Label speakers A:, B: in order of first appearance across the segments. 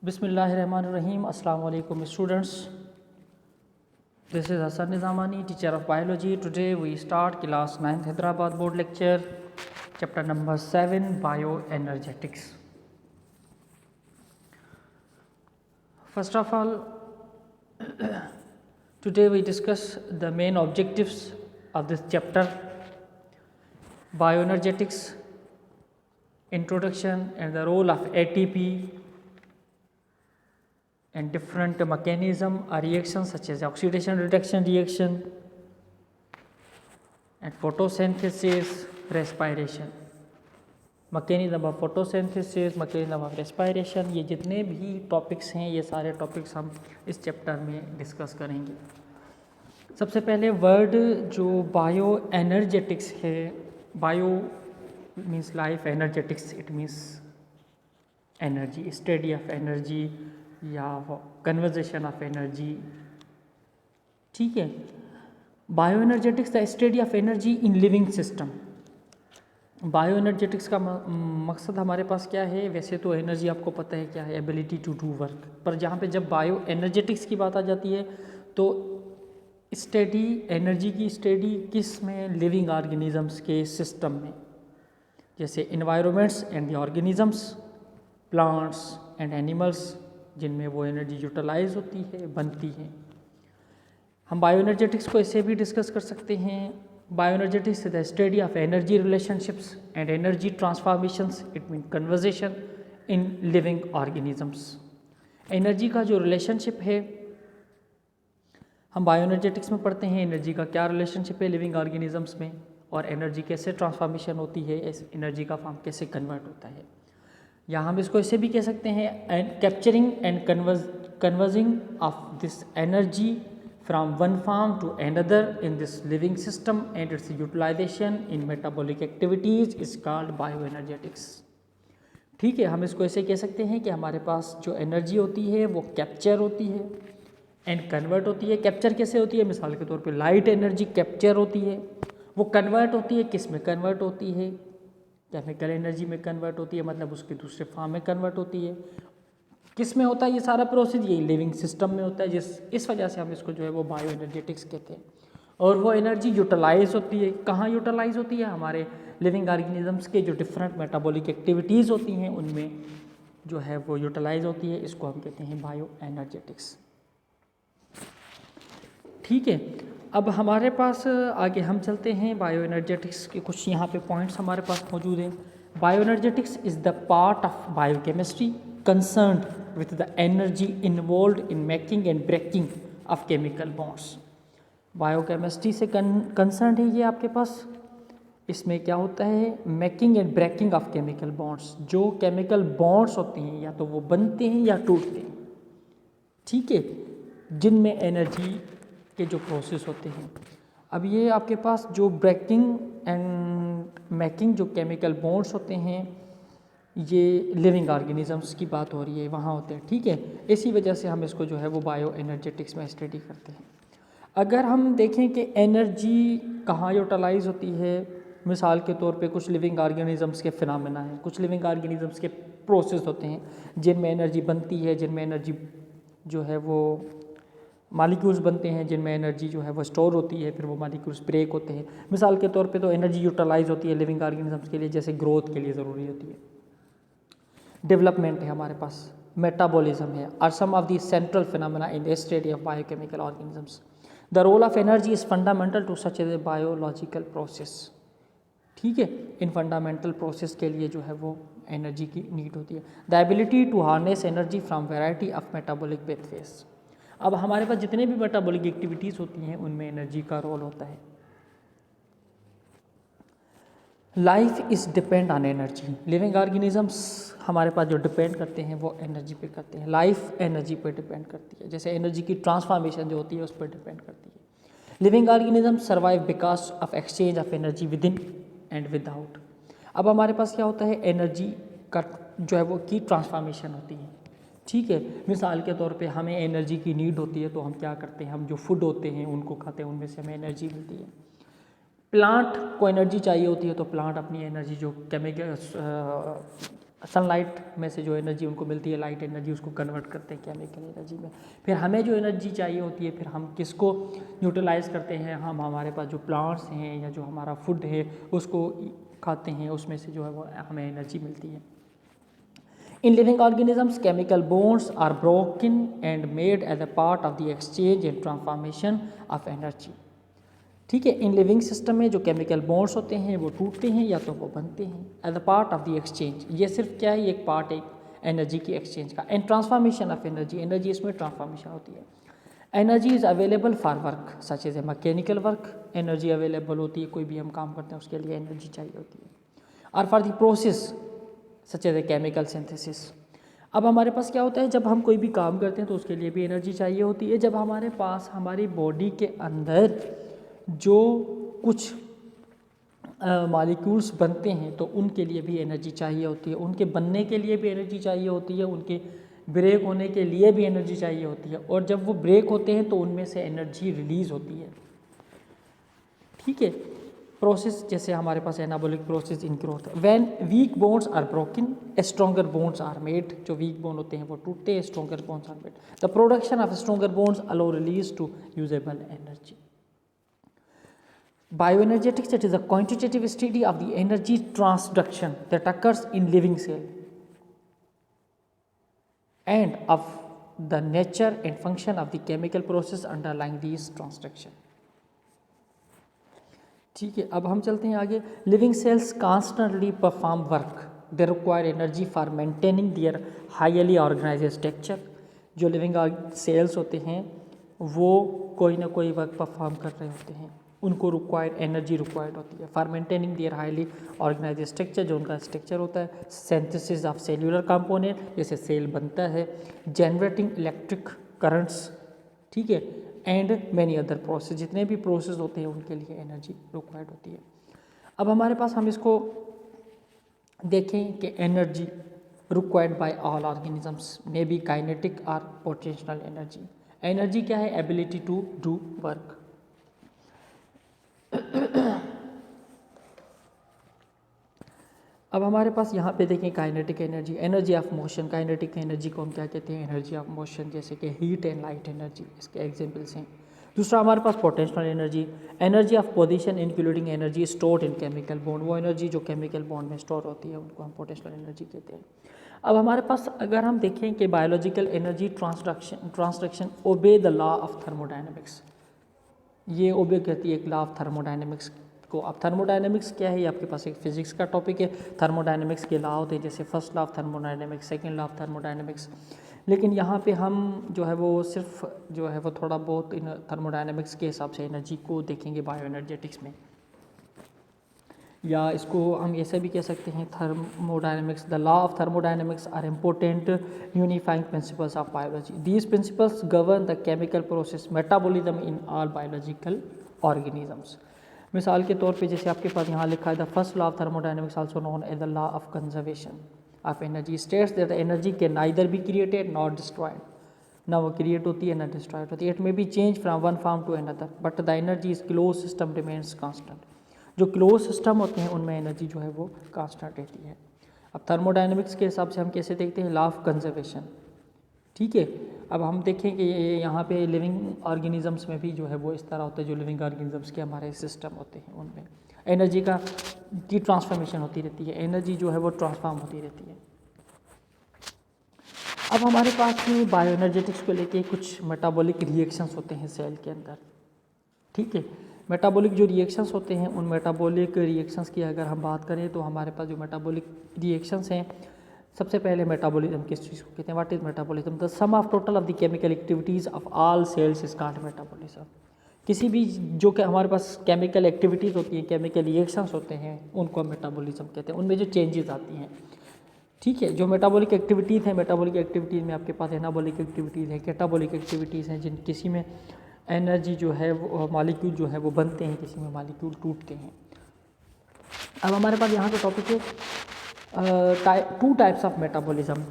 A: Bismillahirrahmanirrahim. Assalamu alaikum students. This is Hassan Nizamani, teacher of biology. Today we start class 9th Hyderabad board lecture, chapter number 7, bioenergetics. First of all, today we discuss the main objectives of this chapter, bioenergetics, introduction and the role of ATP and different mechanism or reactions such as oxidation reduction reaction and photosynthesis, respiration. mechanism of photosynthesis, mechanism of respiration, ये जितने भी topics हैं ये सारे topics हम इस chapter में discuss करेंगे। सबसे पहले वर्ड जो बायो एनर्जेटिक्स है, bio means life, energetics it means energy, study of energy या कन्वर्जेशन ऑफ एनर्जी। ठीक है, bio energetics the study of energy in living system. Bio energetics का मकसद हमारे पास क्या है? वैसे तो एनर्जी आपको पता है क्या है, एबिलिटी टू डू वर्क, पर जहाँ पे जब बायो एनर्जेटिक्स की बात आ जाती है तो स्टडी, एनर्जी की स्टडी किस में? लिविंग ऑर्गेनिजम्स के सिस्टम में, जैसे environments and the organisms, plants and animals, जिनमें वो एनर्जी यूटिलाइज होती है, बनती है। हम बायो एनर्जेटिक्स को ऐसे भी डिस्कस कर सकते हैं, bio energetics the study of energy relationships and energy transformations, it mean conversation in living organisms. Energy का जो रिलेशनशिप है हम बायो एनर्जेटिक्स में पढ़ते हैं, एनर्जी का क्या रिलेशनशिप है लिविंग ऑर्गेनिजम्स में, और एनर्जी कैसे ट्रांसफॉर्मेशन होती है, एनर्जी का फॉर्म कैसे कन्वर्ट होता है। या हम इसको ऐसे भी कह सकते हैं, capturing and converging of this energy from one form to another in this living system and its utilization in metabolic activities is called bioenergetics। ठीक है, हम इसको ऐसे कह सकते हैं कि हमारे पास जो एनर्जी होती है वो कैप्चर होती है एंड कन्वर्ट होती है। कैप्चर कैसे होती है? मिसाल के तौर पे लाइट एनर्जी कैप्चर होती है, वो कन्वर्ट होती है, किस में कन्वर्ट होती है? केमिकल एनर्जी में कन्वर्ट होती है, मतलब उसके दूसरे फॉर्म में कन्वर्ट होती है। किस में होता है ये सारा प्रोसेस? ये लिविंग सिस्टम में होता है, इस वजह से हम इसको जो है वो बायो एनर्जेटिक्स कहते हैं। और वो एनर्जी यूटिलाइज होती है, कहाँ यूटिलाइज होती है? हमारे लिविंग ऑर्गेनिजम्स के जो डिफरेंट मेटाबॉलिक एक्टिविटीज़ होती हैं उनमें जो है वो यूटिलाइज होती है, इसको हम कहते हैं बायो एनर्जेटिक्स। ठीक है, अब हमारे पास आगे हम चलते हैं, बायो एनर्जेटिक्स के कुछ यहाँ पे पॉइंट्स हमारे पास मौजूद हैं। Bio energetics is the part of biochemistry concerned with the energy involved in making and breaking of chemical bonds। Biochemistry से कंसर्न है ये आपके पास। इसमें क्या होता है? Making and breaking of chemical bonds, जो केमिकल बॉन्ड्स होते हैं या तो वो बनते हैं या टूटते हैं, ठीक है, जिनमें एनर्जी के जो प्रोसेस होते हैं। अब ये आपके पास जो ब्रेकिंग एंड मेकिंग जो केमिकल बॉन्ड्स होते हैं ये लिविंग ऑर्गेनिजम्स की बात हो रही है, वहाँ होते हैं। ठीक है, इसी वजह से हम इसको जो है वो बायो एनर्जेटिक्स में स्टडी करते हैं। अगर हम देखें कि एनर्जी कहाँ यूटिलाइज होती है, मिसाल के तौर पे कुछ लिविंग ऑर्गेनिजम्स के फिनोमेना हैं, कुछ लिविंग ऑर्गेनिजम्स के प्रोसेस होते हैं जिनमें एनर्जी बनती है, जिनमें एनर्जी जो है वो मालिक्यूल्स बनते हैं, जिनमें एनर्जी जो है वो स्टोर होती है, फिर वो मालिक्यूल्स ब्रेक होते हैं। मिसाल के तौर पे तो एनर्जी यूटिलाइज होती है लिविंग ऑर्गेनिजम्स के लिए, जैसे ग्रोथ के लिए ज़रूरी होती है, डेवलपमेंट है हमारे पास, मेटाबॉलिज्म है, are sum of the central phenomena in the study of biochemical organisms. The role of energy is fundamental to such a biological process. ठीक है, इन फंडामेंटल प्रोसेस के लिए जो है वो एनर्जी की नीड होती है। The ability to harness energy from variety of metabolic pathways. अब हमारे पास जितने भी मेटाबॉलिक एक्टिविटीज़ होती हैं उनमें एनर्जी का रोल होता है। Life is depend on energy. Living organisms हमारे पास जो डिपेंड करते हैं वो एनर्जी पे करते हैं, लाइफ एनर्जी पे डिपेंड करती है, जैसे एनर्जी की ट्रांसफॉर्मेशन जो होती है उस पर डिपेंड करती है। Living organisms survive because of exchange of energy with in and without. अब हमारे पास क्या होता है? एनर्जी का जो है वो की ट्रांसफॉर्मेशन होती है। ठीक है, मिसाल के तौर पे हमें एनर्जी की नीड होती है तो हम क्या करते हैं? हम जो फूड होते हैं उनको खाते हैं, उनमें से हमें एनर्जी मिलती है। प्लांट को एनर्जी चाहिए होती है तो प्लांट अपनी एनर्जी जो केमिकल सनलाइट में से जो एनर्जी उनको मिलती है, लाइट एनर्जी, उसको कन्वर्ट करते हैं केमिकल एनर्जी में। फिर हमें जो एनर्जी चाहिए होती है, फिर हम किसको यूटिलाइज करते हैं, हम हमारे पास जो प्लांट्स हैं या जो हमारा फूड है उसको खाते हैं, उसमें से जो है वो हमें एनर्जी मिलती है। In living organisms chemical bonds are broken and made as a part of the exchange and transformation of energy. ठीक है, इन लिविंग सिस्टम में जो केमिकल बॉन्ड्स होते हैं वो टूटते हैं या तो वो बनते हैं as a part of the exchange. ये सिर्फ क्या है, एक पार्ट है एनर्जी की एक्सचेंज का। And transformation of energy, energy इसमें ट्रांसफॉर्मेशन होती है। Energy is available for work such as a mechanical work, energy available होती है, कोई भी हम काम करते हैं उसके लिए एनर्जी चाहिए होती है। और for the process such as a chemical synthesis. अब हमारे पास क्या होता है, जब हम कोई भी काम करते हैं तो उसके लिए भी एनर्जी चाहिए होती है। जब हमारे पास हमारी बॉडी के अंदर जो कुछ मॉलिक्यूल्स बनते हैं तो उनके लिए भी एनर्जी चाहिए होती है, उनके बनने के लिए भी एनर्जी चाहिए होती है, उनके ब्रेक होने के लिए भी एनर्जी चाहिए होती है। और जब वो ब्रेक होते हैं तो उनमें से एनर्जी रिलीज़ होती है। ठीक है, प्रोसेस जैसे हमारे पास anabolic process in growth. When weak bones are broken stronger bones are made. जो वीक बोन होते हैं वो टूटते हैं, stronger bones are made. The production of stronger bones allow release to usable energy. Bioenergetics, it is a quantitative study of the energy transduction that occurs in living cell and of the nature and function of the chemical process underlying these transduction. ठीक है, अब हम चलते हैं आगे। Living cells constantly perform work, they require energy for maintaining their highly organised structure. जो living cells होते हैं वो कोई ना कोई वर्क परफॉर्म कर रहे होते हैं, उनको एनर्जी रिक्वायर्ड होती है for maintaining their highly organised structure. जो उनका स्ट्रक्चर होता है, सिंथेसिस ऑफ सेल्यूलर कंपोनेंट, जैसे सेल बनता है, जनरेटिंग इलेक्ट्रिक करंट्स, ठीक है, एंड मैनी अदर प्रोसेस। जितने भी प्रोसेस होते हैं उनके लिए एनर्जी रिक्वायर्ड होती है। अब हमारे पास हम इसको देखें कि energy required by all organisms may be kinetic और पोटेंशियल एनर्जी। एनर्जी क्या है, एबिलिटी टू डू वर्क। अब हमारे पास यहाँ पे देखें kinetic energy, energy of motion. Kinetic energy को हम क्या कहते हैं, एनर्जी ऑफ मोशन, जैसे कि हीट एंड लाइट एनर्जी, इसके एग्जांपल्स हैं। दूसरा हमारे पास potential energy, energy of position including energy stored in chemical bond. वो एनर्जी जो केमिकल बॉन्ड में स्टोर होती है उनको हम पोटेंशियल एनर्जी कहते हैं। अब हमारे पास अगर हम देखें कि biological energy transduction obey the law of thermodynamics. ये ओबे कहती है एक लॉ ऑफ थर्मोडायनेमिक्स को। अब थर्मोडायनेमिक्स क्या है, ये आपके पास एक फिजिक्स का टॉपिक है। थर्मोडायनेमिक्स के लॉ होते हैं, जैसे first law of thermodynamics, second law of thermodynamics. लेकिन यहाँ पे हम जो है वो सिर्फ जो है वो थोड़ा बहुत इन थर्मोडायनेमिक्स के हिसाब से एनर्जी को देखेंगे बायो एनर्जेटिक्स में, या इसको हम ऐसे भी कह सकते हैं thermodynamics. The law of thermodynamics are important unifying principles of biology. These principles govern the chemical process metabolism in all biological organisms. मिसाल के तौर पे जैसे आपके पास यहाँ लिखा है, the first law of thermodynamics also known as the law of conservation of energy states that energy can neither be created not destroyed. ना वो क्रिएट होती है ना डिस्ट्रॉयड होती है। It may be change from one form to another but the energy is close system remains constant. जो close system होते हैं उनमें एनर्जी जो है वो कांस्टेंट रहती है। अब थर्मोडायनेमिक्स के हिसाब से हम कैसे देखते हैं, लॉ ऑफ कंजर्वेशन। ठीक है, अब हम देखें कि यहाँ पे लिविंग ऑर्गेनिजम्स में भी जो है वो इस तरह होता है। जो लिविंग ऑर्गेनिजम्स के हमारे सिस्टम होते हैं उनमें एनर्जी की ट्रांसफॉर्मेशन होती रहती है, एनर्जी जो है वो ट्रांसफॉर्म होती रहती है। अब हमारे पास में बायो एनर्जेटिक्स को लेके कुछ मेटाबॉलिक रिएक्शंस होते हैं सेल के अंदर। ठीक है, मेटाबॉलिक जो रिएक्शंस होते हैं उन मेटाबॉलिक रिएक्शंस की अगर हम बात करें तो हमारे पास जो मेटाबॉलिक रिएक्शंस हैं, सबसे पहले मेटाबॉलिज्म किस चीज़ को कहते हैं, what is metabolism, the sum of total of the chemical activities of all cells is called metabolism. किसी भी जो कि हमारे पास केमिकल एक्टिविटीज़ होती हैं, केमिकल रिएक्शंस होते हैं, उनको हम मेटाबॉलिज्म कहते हैं। उनमें जो चेंजेस आती हैं, ठीक है, जो मेटाबॉलिक एक्टिविटीज़ हैं, मेटाबॉलिक एक्टिविटीज़ में आपके पास एनाबॉलिक एक्टिविटीज़ है, कैटाबॉलिक एक्टिविटीज़ हैं, जिन किसी में एनर्जी जो है वो मॉलिक्यूल जो है वो बनते हैं, किसी में मॉलिक्यूल टूटते हैं। अब हमारे पास यहाँ पे टॉपिक है टू टाइप्स ऑफ मेटाबॉलिज्म।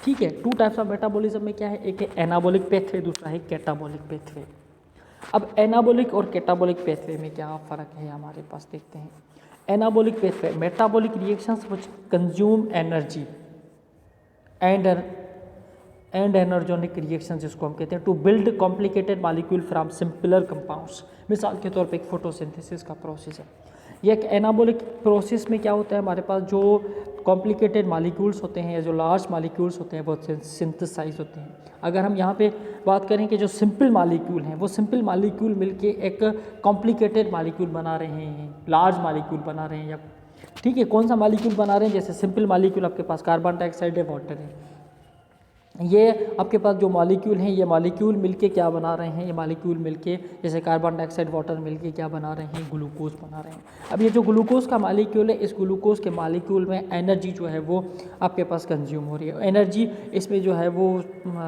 A: ठीक है, टू टाइप्स ऑफ मेटाबॉलिज्म में क्या है, एक है एनाबॉलिक पेथवे, दूसरा है कैटाबॉलिक पेथवे। अब एनाबॉलिक और कैटाबॉलिक पेथवे में क्या फ़र्क है हमारे पास देखते हैं। Anabolic pathway, metabolic reactions which consume energy and endergonic reaction जिसको हम कहते हैं, to build complicated molecule from simpler compounds. मिसाल के तौर पे एक फोटोसिंथेसिस का प्रोसेस है। ये एक एनाबॉलिक प्रोसेस में क्या होता है, हमारे पास जो कॉम्प्लिकेटेड मॉलिक्यूल्स होते हैं या जो लार्ज मॉलिक्यूल्स होते हैं वो सिंथेसाइज होते हैं। अगर हम यहाँ पे बात करें कि जो सिंपल मॉलिक्यूल हैं, वो सिंपल मॉलिक्यूल मिलके एक कॉम्प्लिकेटेड मॉलिक्यूल बना रहे हैं, लार्ज मॉलिक्यूल बना रहे हैं, या ठीक है कौन सा मॉलिक्यूल बना रहे हैं, जैसे सिंपल मॉलिक्यूल आपके पास कार्बन डाइऑक्साइड है, वाटर है, ये आपके पास जो मॉलिक्यूल हैं ये मॉलिक्यूल मिलके क्या बना रहे हैं, ये मॉलिक्यूल मिलके जैसे कार्बन डाइऑक्साइड वाटर मिलके क्या बना रहे हैं, ग्लूकोज बना रहे हैं। अब ये जो ग्लूकोज का मॉलिक्यूल है, इस ग्लूकोज के मॉलिक्यूल में एनर्जी जो है वो आपके पास कंज्यूम हो रही है। एनर्जी इसमें जो है वो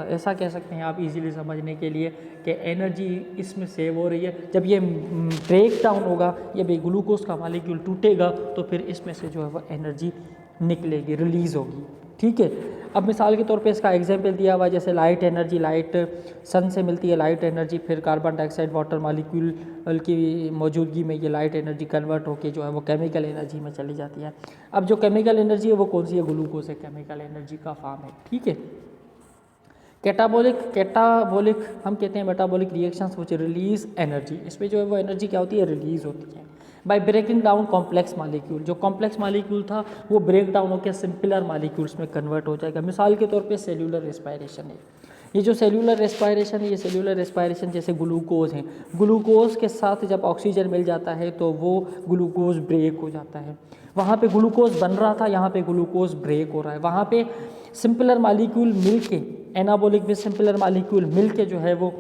A: ऐसा कह सकते हैं आप इजीली समझने के लिए कि एनर्जी इसमें सेव हो रही है। जब ये ब्रेक डाउन होगा, ये ग्लूकोज का मॉलिक्यूल टूटेगा तो फिर इसमें से जो है वो एनर्जी निकलेगी, रिलीज़ होगी, ठीक है। अब मिसाल के तौर पे इसका एग्जांपल दिया हुआ है, जैसे लाइट एनर्जी, लाइट सन से मिलती है लाइट एनर्जी, फिर कार्बन डाइऑक्साइड वाटर मॉलिक्यूल की मौजूदगी में ये लाइट एनर्जी कन्वर्ट होकर जो है वो केमिकल एनर्जी में चली जाती है। अब जो केमिकल एनर्जी है वो कौन सी है, ग्लूकोज है, केमिकल एनर्जी का फॉर्म है, ठीक है। कैटाबोलिक हम कहते हैं मेटाबॉलिक रिएक्शंस विच रिलीज एनर्जी, इसमें जो है वो एनर्जी क्या होती है, रिलीज होती है by breaking down complex molecule. जो कॉम्प्लेक्स मॉलिक्यूल था वो ब्रेक डाउन होकर सिंपलर मॉलिक्यूल्स में कन्वर्ट हो जाएगा। मिसाल के तौर पे सेल्यूलर रेस्पायरेशन है। ये जो सेल्यूलर रेस्पायरेशन है, ये सेल्यूलर रेस्पायरेशन जैसे ग्लूकोज हैं, ग्लूकोज के साथ जब ऑक्सीजन मिल जाता है तो वो ग्लूकोज ब्रेक हो जाता है। वहाँ पे ग्लूकोज बन रहा था, यहाँ पे ग्लूकोज ब्रेक हो रहा है। वहाँ पे सिंपलर मॉलिक्यूल मिलके, एनाबॉलिक में सिंपलर मॉलिक्यूल मिलके जो है वो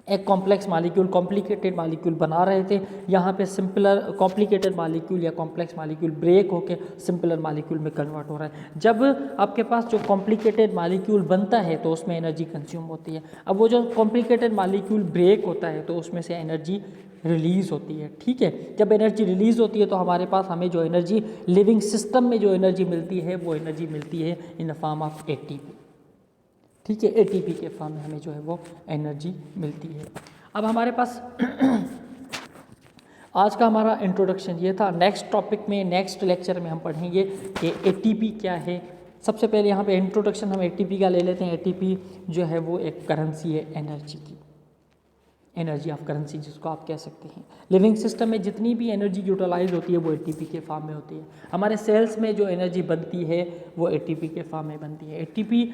A: एक कॉम्प्लेक्स मॉलिक्यूल, कॉम्प्लिकेटेड मॉलिक्यूल बना रहे थे। यहाँ पे सिंपलर कॉम्प्लिकेटेड मॉलिक्यूल या कॉम्प्लेक्स मॉलिक्यूल ब्रेक होके सिंपलर मॉलिक्यूल में कन्वर्ट हो रहा है। जब आपके पास जो कॉम्प्लिकेटेड मॉलिक्यूल बनता है तो उसमें एनर्जी कंज्यूम होती है। अब वो जो कॉम्प्लिकेटेड मॉलिक्यूल ब्रेक होता है तो उसमें से एनर्जी रिलीज़ होती है, ठीक है। जब एनर्जी रिलीज़ होती है तो हमारे पास हमें जो एनर्जी लिविंग सिस्टम में जो एनर्जी मिलती है वो एनर्जी मिलती है in the form of ATP, ठीक है। एटीपी के फॉर्म में हमें जो है वो एनर्जी मिलती है। अब हमारे पास आज का हमारा इंट्रोडक्शन ये था। नेक्स्ट टॉपिक में, नेक्स्ट लेक्चर में हम पढ़ेंगे कि एटीपी क्या है। सबसे पहले यहाँ पे इंट्रोडक्शन हम एटीपी का ले लेते हैं। एटीपी जो है वो एक करेंसी है एनर्जी की, एनर्जी ऑफ करेंसी जिसको आप कह सकते हैं। लिविंग सिस्टम में जितनी भी एनर्जी यूटिलाइज होती है वो एटीपी के फॉर्म में होती है। हमारे सेल्स में जो एनर्जी बनती है वो एटीपी के फॉर्म में बनती है। एटीपी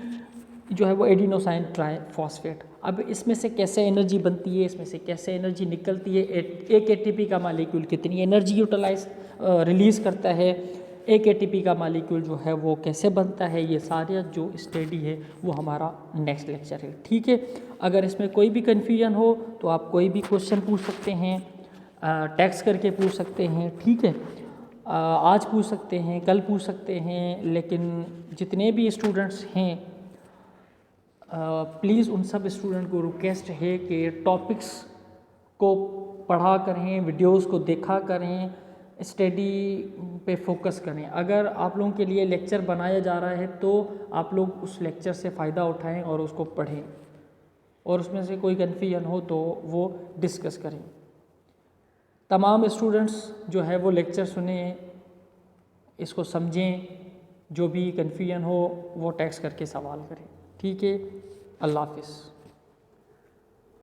A: जो है वो एडिनोसाइन ट्राइफॉस्फेट। अब इसमें से कैसे एनर्जी बनती है, इसमें से कैसे एनर्जी निकलती है, एक एटीपी का मॉलिक्यूल कितनी एनर्जी यूटिलाइज रिलीज़ करता है, एक एटीपी का मॉलिक्यूल जो है वो कैसे बनता है, ये सारा जो स्टडी है वो हमारा नेक्स्ट लेक्चर है, ठीक है। अगर इसमें कोई भी कन्फ्यूजन हो तो आप कोई भी क्वेश्चन पूछ सकते हैं, टेक्स्ट करके पूछ सकते हैं, ठीक है। आज पूछ सकते हैं, कल पूछ सकते हैं, लेकिन जितने भी स्टूडेंट्स हैं प्लीज़ उन सब स्टूडेंट को रिक्वेस्ट है कि टॉपिक्स को पढ़ा करें, वीडियोस को देखा करें, स्टडी पे फोकस करें। अगर आप लोगों के लिए लेक्चर बनाया जा रहा है तो आप लोग उस लेक्चर से फ़ायदा उठाएं और उसको पढ़ें, और उसमें से कोई कन्फ्यूजन हो तो वो डिस्कस करें। तमाम स्टूडेंट्स जो है वो लेक्चर सुने, इसको समझें, जो भी कन्फ्यूजन हो वो टेक्स्ट करके सवाल करें, ठीक है। अल्लाह हाफिज़।